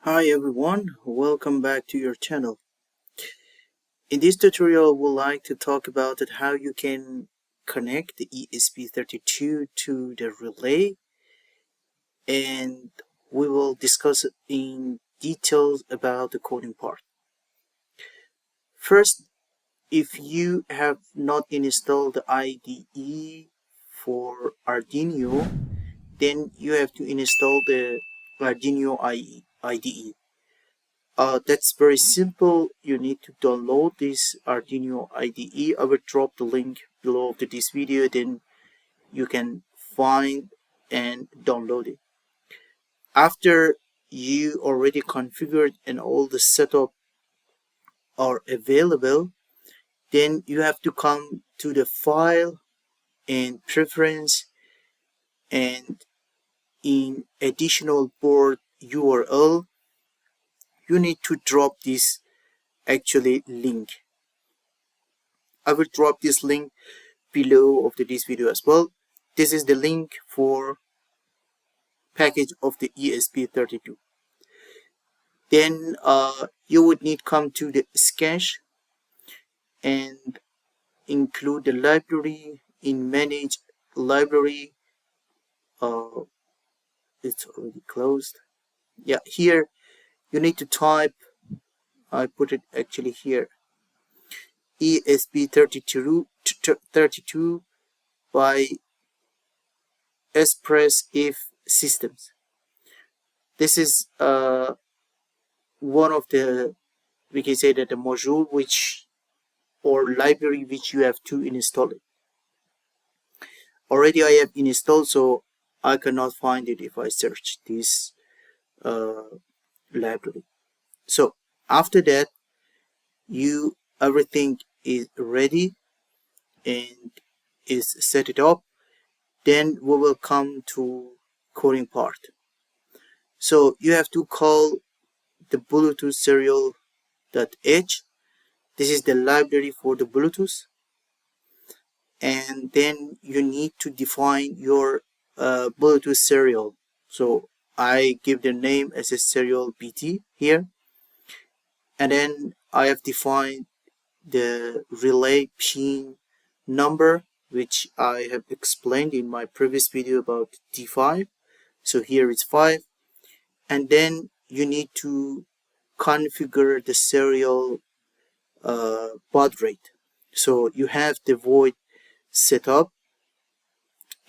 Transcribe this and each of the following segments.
Hi everyone, welcome back to your channel. In this tutorial, we'd like to talk about how you can connect the ESP32 to the relay, and we will discuss in details about the coding part. First, if you have not installed the IDE for Arduino, then you have to install the Arduino IDE. That's very simple. You need to download this Arduino IDE. I will drop the link below to this video, then you can find and download it. After you already configured and all the setup are available, then you have to come to the file and preference, and in additional board URL you need to drop this link. I will drop this link below of this video as well. This is the link for package of the ESP32. Then you would need come to the sketch and include the library. In manage library, it's already closed. Yeah, here you need to type, I put it actually here, ESP32 by ESP32 systems. This is one of the, we can say that the module which or library which you have to install it. Already I have installed, so I cannot find it if I search this library. So after that, everything is ready and is set it up. Then we will come to coding part. So you have to call the Bluetooth serial.h. This is the library for the Bluetooth, and then you need to define your Bluetooth serial. So I give the name as a serial BT here, and then I have defined the relay pin number, which I have explained in my previous video about D5. So here it's 5, and then you need to configure the serial baud rate. So you have the void set up,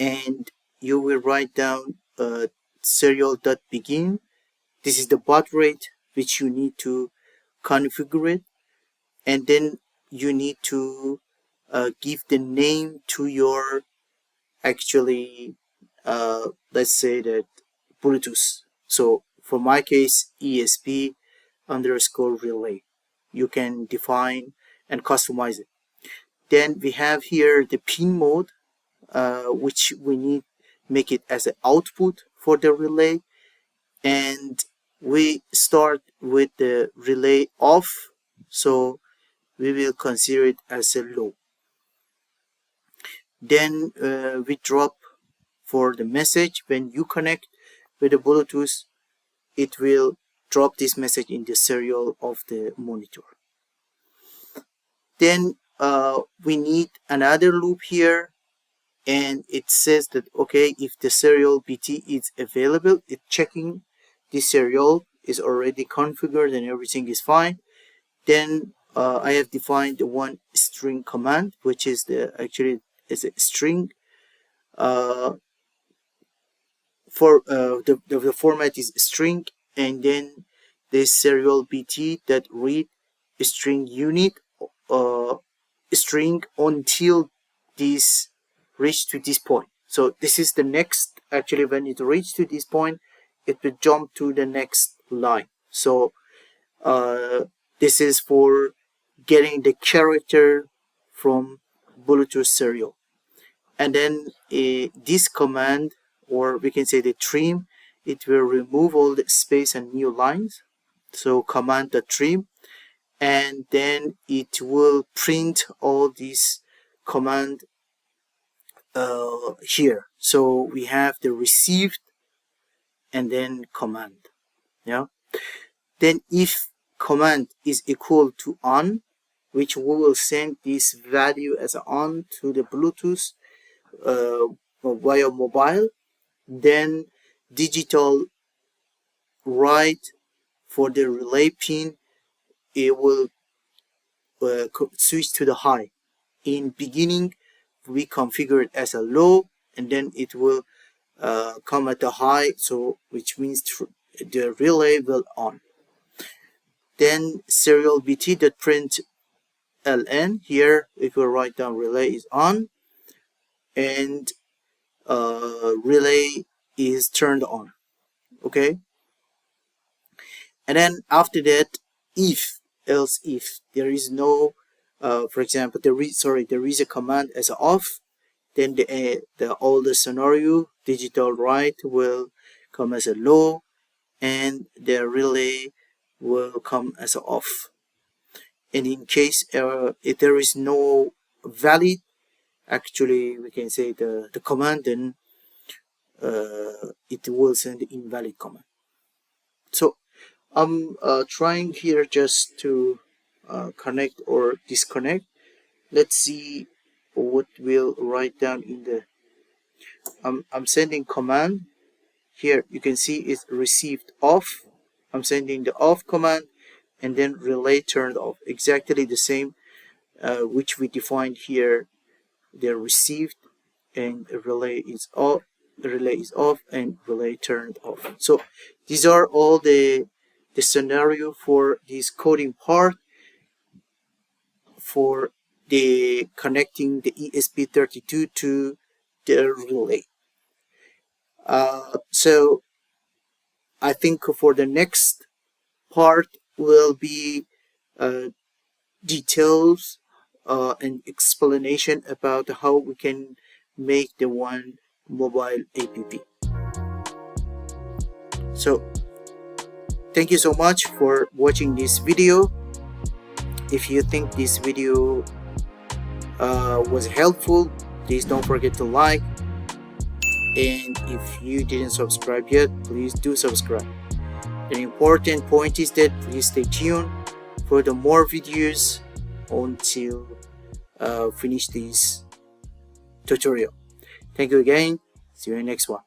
and you will write down serial.begin. This is the baud rate which you need to configure it, and then you need to give the name to your let's say that Bluetooth. So for my case, ESP relay. You can define and customize it. Then we have here the pin mode, which we need make it as an output for the relay, and we start with the relay off, so we will consider it as a low. Then we drop for the message. When you connect with the Bluetooth, it will drop this message in the serial of the monitor. Then we need another loop here, and it says that okay, if the serial BT is available, it's checking the serial is already configured and everything is fine. Then I have defined the one string command, which is is a string. The format is string, and then the serial BT that read string unit string until this reach to this point. So this is the next, when it reaches to this point, it will jump to the next line. So this is for getting the character from Bluetooth serial. And then this command, or we can say the trim, it will remove all the space and new lines. So command the trim, and then it will print all these command here. So we have the received and then command. Yeah. Then if command is equal to on, which we will send this value as on to the Bluetooth via mobile, then digital write for the relay pin, it will switch to the high. In beginning, we configure it as a low, and then it will come at the high, so which means the relay will on. Then serial bt.print ln, here it will write down relay is on and relay is turned on. Okay, and then after that, if else if there is no for example there is a command as off, then the older scenario digital write will come as a low and the relay will come as a off. And in case if there is no valid, actually we can say the command, then it will send the invalid command. So I'm trying here just to connect or disconnect. Let's see what we'll write down in the I'm sending command. Here you can see it's received off. I'm sending the off command, and then relay turned off, exactly the same which we defined here. They're received and relay is off, and relay turned off. So these are all the scenario for this coding part for the connecting the ESP32 to the relay. So I think for the next part will be details and explanation about how we can make the one mobile app. So thank you so much for watching this video. If you think this video was helpful, please don't forget to like, and if you didn't subscribe yet, please do subscribe. The important point is that please stay tuned for the more videos until finish this tutorial. Thank you again. See you in the next one.